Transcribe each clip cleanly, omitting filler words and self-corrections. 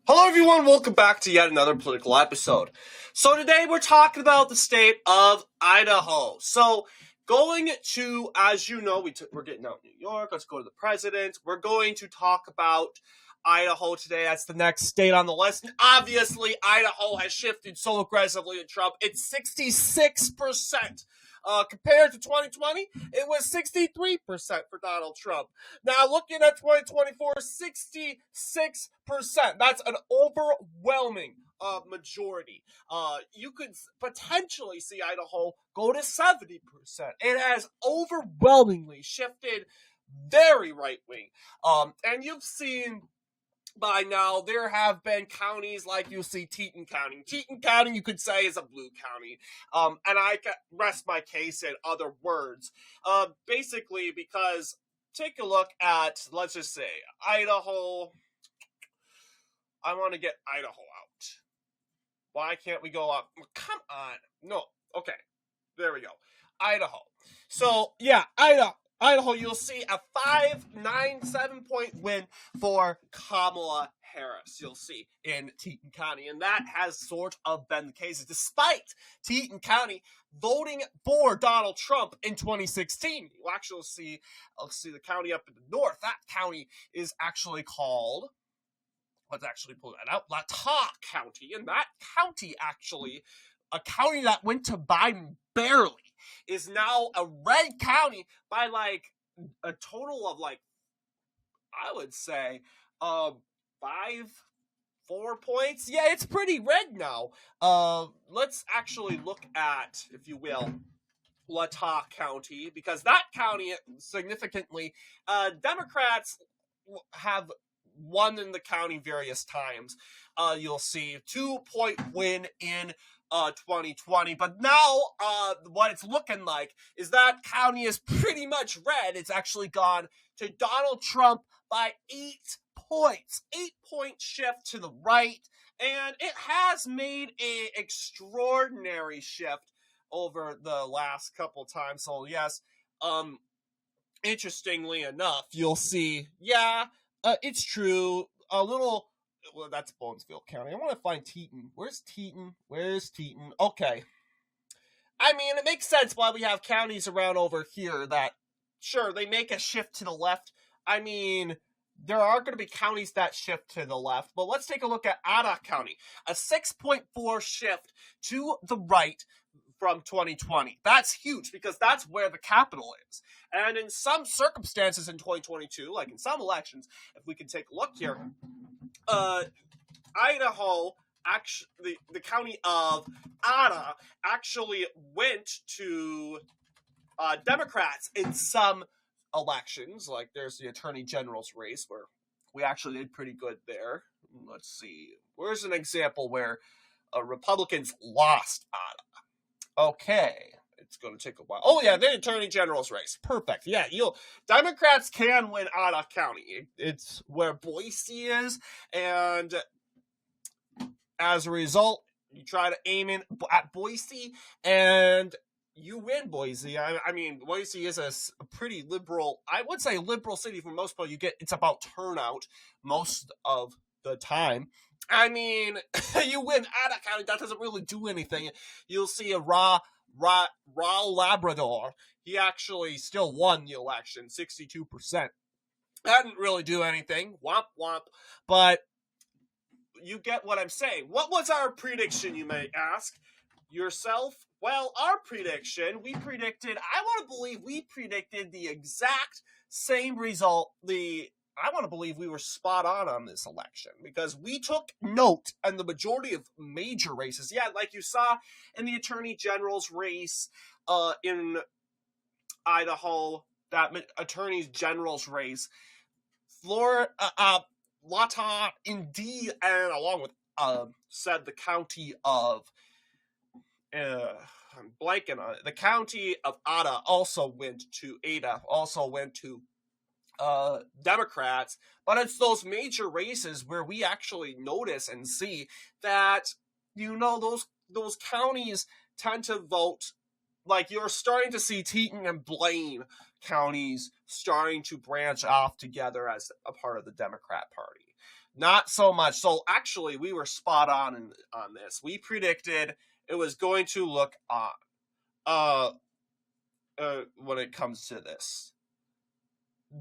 Hello everyone, welcome back to yet another political episode. So today we're talking about the state of Idaho. So going to, as you know, we're getting out in New York, let's go to the president. We're going to talk about Idaho today. That's the next state on the list. And obviously, Idaho has shifted so aggressively in Trump. It's 66%. Compared to 2020, it was 63% for Donald Trump. Now, looking at 2024, 66%. That's an overwhelming majority. You could potentially see Idaho go to 70%. It has overwhelmingly shifted very right-wing. And you've seen by now, there have been counties like you see Teton County. Teton County, you could say, is a blue county. And I can rest my case in other words. Basically, because take a look at, let's just say, Idaho. I want to get Idaho out. Why can't we go up? Come on. No. Okay. There we go. Idaho. So, yeah, Idaho, you'll see a 597-point win for Kamala Harris, you'll see, in Teton County. And that has sort of been the case, despite Teton County voting for Donald Trump in 2016. You'll actually see, the county up in the north. That county is actually called, let's actually pull that out, Latah County. And that county, actually, a county that went to Biden barely, is now a red county by a total of I would say 4 points. Yeah, it's pretty red now. Let's actually look at, if you will, Latah County, because that county significantly, Democrats have won in the county various times. You'll see 2-point win in 2020, but now what it's looking like is that county is pretty much red. It's actually gone to Donald Trump by 8 points. 8-point shift to the right, and it has made an extraordinary shift over the last couple times. So yes, interestingly enough, you'll see, it's true, a little. Well, that's Bonesville County. I want to find Teton. Where's Teton? Okay. I mean, it makes sense why we have counties around over here that, sure, they make a shift to the left. I mean, there are going to be counties that shift to the left, but let's take a look at Idaho County. A 6.4 shift to the right from 2020. That's huge because that's where the capital is. And in some circumstances in 2022, like in some elections, if we can take a look here, Idaho, actually, the county of Idaho actually went to Democrats in some elections. Like there's the Attorney General's race where we actually did pretty good there. Let's see. Where's an example where Republicans lost Idaho? Okay. It's going to take a while. Oh, yeah, the Attorney General's race. Perfect. Yeah, Democrats can win Idaho County. It's where Boise is, and as a result, you try to aim in at Boise, and you win Boise. I mean, Boise is a pretty liberal, I would say liberal city for most part. It's about turnout most of the time. I mean, you win Idaho County, that doesn't really do anything. You'll see a raw Labrador. He actually still won the election, 62%. That didn't really do anything. Womp womp. But you get what I'm saying. What was our prediction, you may ask yourself? Well, our prediction, I want to believe we predicted the exact same result. I want to believe we were spot on this election because we took note in the majority of major races. Yeah, like you saw in the Attorney General's race in Idaho, that Attorney General's race, Latah, indeed, and along with said the county of I'm blanking on it. The county of Ada also went to Democrats, but it's those major races where we actually notice and see that those counties tend to vote like, you're starting to see Teton and Blaine counties starting to branch off together as a part of the Democrat Party. Not so much. So actually, we were spot on this. We predicted it was going to look on when it comes to this.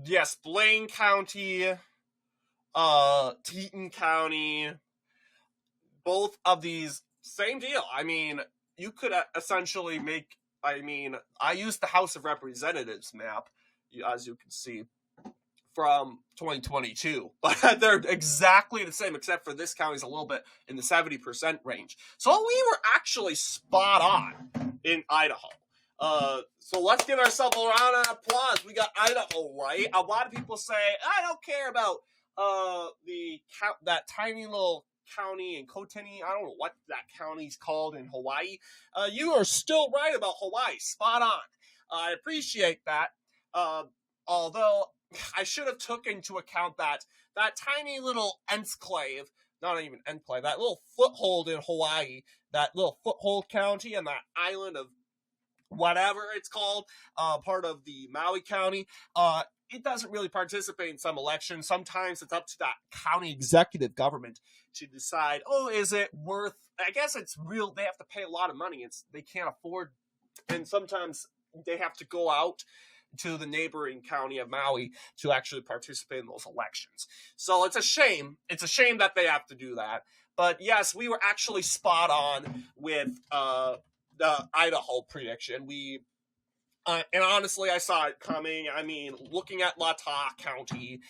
Yes, Blaine County, Teton County, both of these, same deal. I mean, you could essentially make, I used the House of Representatives map, as you can see, from 2022. But they're exactly the same, except for this county's a little bit in the 70% range. So we were actually spot on in Idaho. So let's give ourselves a round of applause. We got Idaho right. A lot of people say, I don't care about that tiny little county in Kotani. I don't know what that county's called in Hawaii. You are still right about Hawaii. Spot on. I appreciate that. Although I should have took into account that tiny little enclave, not even enclave, that little foothold in Hawaii, that little foothold county and that island of whatever it's called, part of the Maui County, it doesn't really participate in some elections. Sometimes it's up to that county executive government to decide, is it worth, I guess it's real, they have to pay a lot of money, they can't afford, and sometimes they have to go out to the neighboring county of Maui to actually participate in those elections. So it's a shame that they have to do that. But yes, we were actually spot on with the Idaho prediction. And honestly, I saw it coming. I mean, looking at Latah County,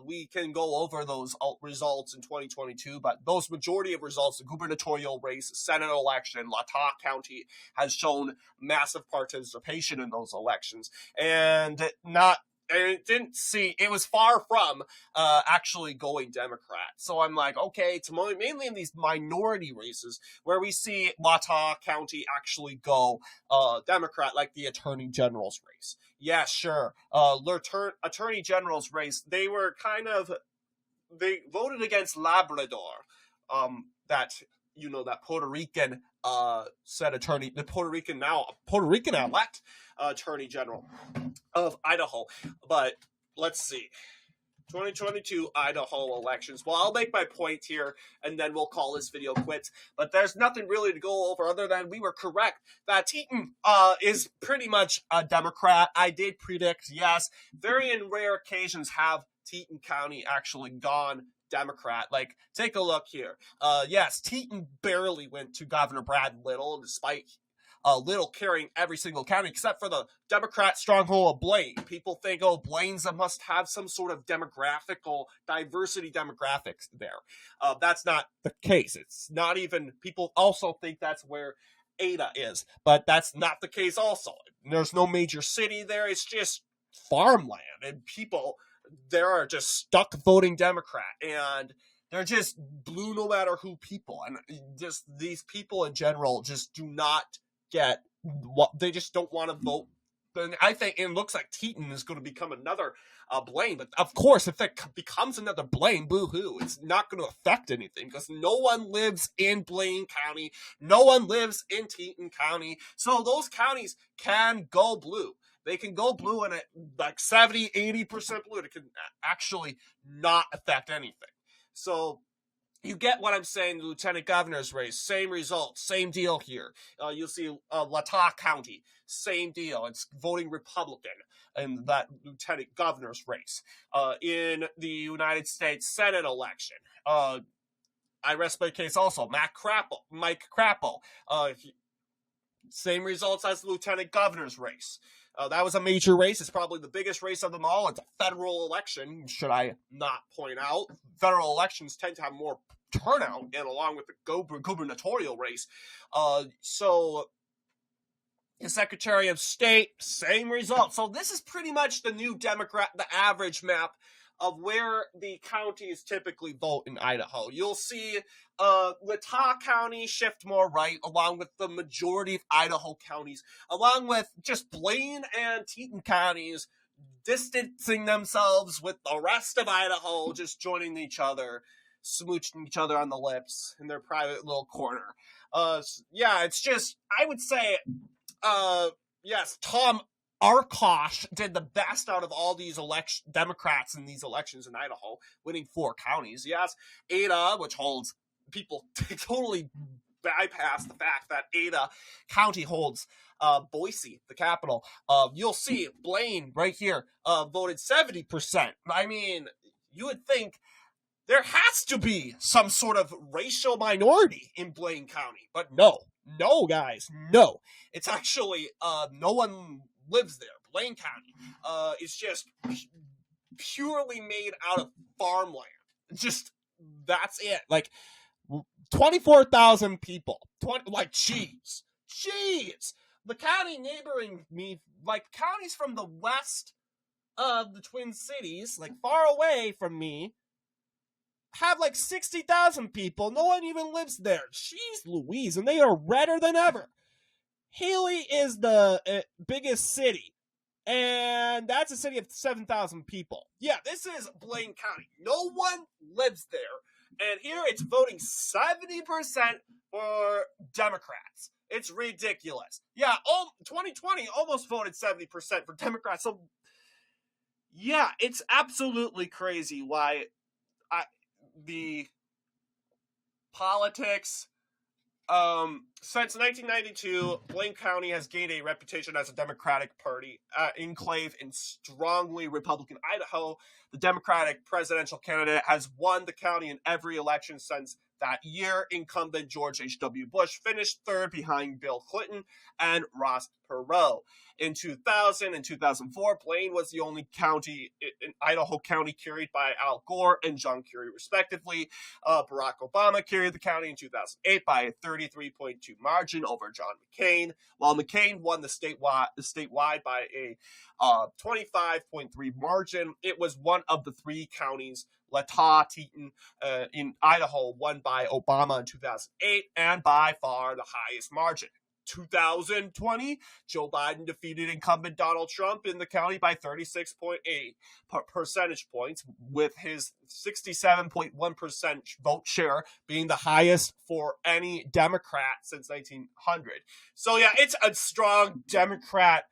we can go over those results in 2022, but those majority of results, the gubernatorial race, Senate election, Latah County has shown massive participation in those elections. And it was far from actually going Democrat. So I'm like, okay, it's mainly in these minority races where we see Latah County actually go Democrat, like the Attorney General's race. Yeah, sure. Attorney General's race, they voted against Labrador, that Puerto Rican the Puerto Rican elect Attorney General of Idaho. But let's see. 2022 Idaho elections. Well, I'll make my point here, and then we'll call this video quits. But there's nothing really to go over other than we were correct that Teton is pretty much a Democrat. I did predict, yes, very in rare occasions have Teton County actually gone Democrat. Like, take a look here. Yes, Teton barely went to Governor Brad Little, despite Little carrying every single county except for the Democrat stronghold of Blaine. People think, Blaine's must have some sort of diversity demographics there. That's not the case. It's not even, people also think that's where Ada is, but that's not the case also. There's no major city there. It's just farmland, and people there are just stuck voting Democrat, and they're just blue no matter who people. And just these people in general just do not get what they just don't want to vote. And I think it looks like Teton is going to become another Blaine. But of course, if it becomes another Blaine, boo-hoo, it's not going to affect anything because no one lives in Blaine County. No one lives in Teton County. So those counties can go blue. They can go blue, and at like 70, 80% blue. It can actually not affect anything. So you get what I'm saying, the lieutenant governor's race, same results, same deal here. You'll see Latah County, same deal. It's voting Republican in that lieutenant governor's race. In the United States Senate election, I rest my case also. Mike Crapo, same results as the lieutenant governor's race. That was a major race. It's probably the biggest race of them all. It's a federal election, should I not point out. Federal elections tend to have more turnout, and along with the gubernatorial race. So the Secretary of State, same result. So this is pretty much the new Democrat, the average map of where the counties typically vote in Idaho. You'll see Latah County shift more right, along with the majority of Idaho counties, along with just Blaine and Teton counties distancing themselves with the rest of Idaho, just joining each other, smooching each other on the lips in their private little corner. Yeah, it's just, I would say yes, Tom Arkosh did the best out of all these Democrats in these elections in Idaho, winning 4 counties. Yes, Ada, which holds people totally bypass the fact that Ada County holds Boise, the capital. You'll see Blaine right here voted 70%. I mean, you would think there has to be some sort of racial minority in Blaine County, but no, guys, no. It's actually no one lives there. Blaine County is just purely made out of farmland. Just that's it. Like 24,000 people. Jeez. The county neighboring me, like counties from the west of the Twin Cities, like far away from me, have like 60,000 people. No one even lives there. Jeez Louise, and they are redder than ever. Healy is the biggest city, and that's a city of 7,000 people. Yeah, this is Blaine County. No one lives there, and here it's voting 70% for Democrats. It's ridiculous. Yeah, 2020 almost voted 70% for Democrats. So, yeah, it's absolutely crazy why the politics. Since 1992, Blaine County has gained a reputation as a Democratic Party enclave in strongly Republican Idaho. The Democratic presidential candidate has won the county in every election since that year. Incumbent George H.W. Bush finished third behind Bill Clinton and Ross Perot. In 2000 and 2004, Blaine was the only county in Idaho County carried by Al Gore and John Kerry, respectively. Barack Obama carried the county in 2008 by a 33.2 margin over John McCain, while McCain won the statewide by a 25.3 margin. It was one of the 3 counties, Latah, Teton, in Idaho, won by Obama in 2008, and by far the highest margin. 2020, Joe Biden defeated incumbent Donald Trump in the county by 36.8 percentage points, with his 67.1% vote share being the highest for any Democrat since 1900. So yeah, it's a strong Democrat.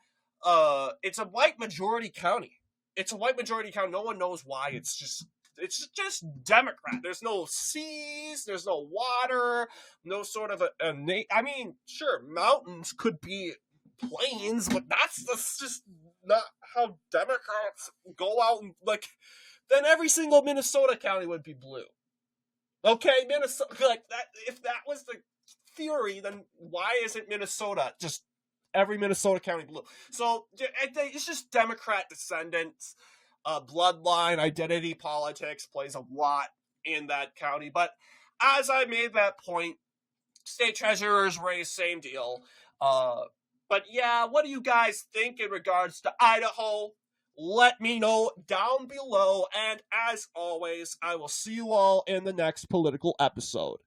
It's a white majority county. No one knows why. It's just Democrat. There's no seas, there's no water, no sort of I mean, sure, mountains could be plains, but that's just not how Democrats go out and, like, then every single Minnesota county would be blue. Okay, Minnesota, like that, if that was the theory, then why isn't Minnesota just every Minnesota county blue? So it's just Democrat descendants. Bloodline, identity politics plays a lot in that county. But as I made that point, state treasurers raised same deal. But yeah, what do you guys think in regards to Idaho? Let me know down below. And as always, I will see you all in the next political episode.